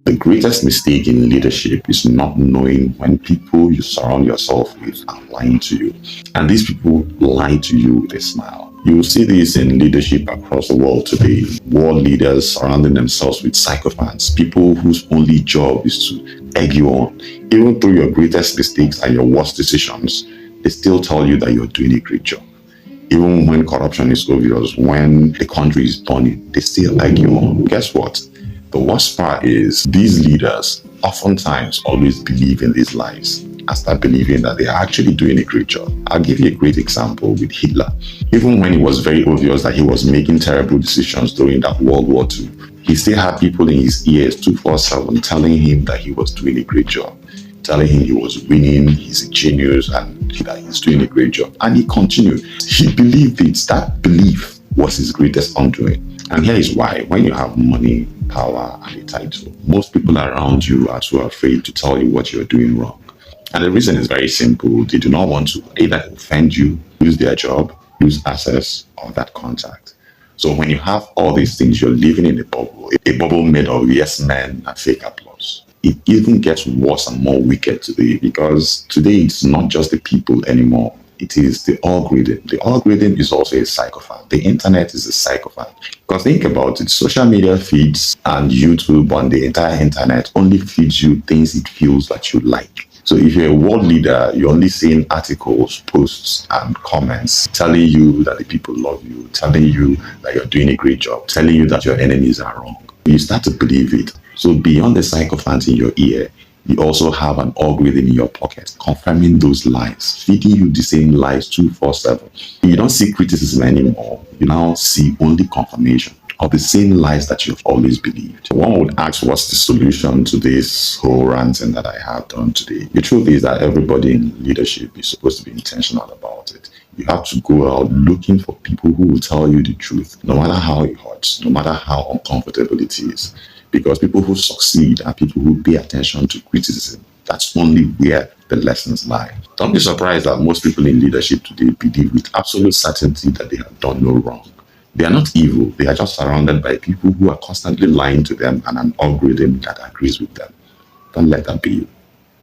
The greatest mistake in leadership is not knowing when people you surround yourself with are lying to you. And these people lie to you with a smile. You will see this in leadership across the world today. World leaders surrounding themselves with sycophants, people whose only job is to egg you on. Even through your greatest mistakes and your worst decisions, they still tell you that you're doing a great job. Even when corruption is obvious, when the country is done, they still egg you on. Guess what? The worst part is these leaders oftentimes always believe in these lies and start believing that they are actually doing a great job. I'll give you a great example with Hitler. Even when it was very obvious that he was making terrible decisions during that World War II, he still had people in his ears 24/7 telling him that he was doing a great job, telling him he was winning, he's a genius, and that he's doing a great job. And he continued. He believed it. That belief was his greatest undoing. And here is why. When you have money, power, and a title, most people around you are too afraid to tell you what you're doing wrong. And the reason is very simple. They do not want to either offend you, lose their job, lose access, or that contact. So when you have all these things, you're living in a bubble made of yes men and fake applause. It even gets worse and more wicked today, because today it's not just the people anymore. It is the algorithm. The algorithm is also a psychopath. The internet is a psychopath. Because think about it, social media feeds and YouTube on the entire internet only feeds you things it feels that you like. So if you're a world leader, you're only seeing articles, posts, and comments telling you that the people love you, telling you that you're doing a great job, telling you that your enemies are wrong. You start to believe it. So beyond the sycophant in your ear, you also have an algorithm in your pocket confirming those lies, feeding you the same lies 24/7. You don't see criticism anymore. You now see only confirmation of the same lies that you've always believed. One would ask, what's the solution to this whole ranting that I have done today? The truth is that everybody in leadership is supposed to be intentional about it. You have to go out looking for people who will tell you the truth, no matter how it hurts, no matter how uncomfortable it is. Because people who succeed are people who pay attention to criticism. That's only where the lessons lie. Don't be surprised that most people in leadership today believe with absolute certainty that they have done no wrong. They are not evil. They are just surrounded by people who are constantly lying to them and an algorithm that agrees with them. Don't let that be you.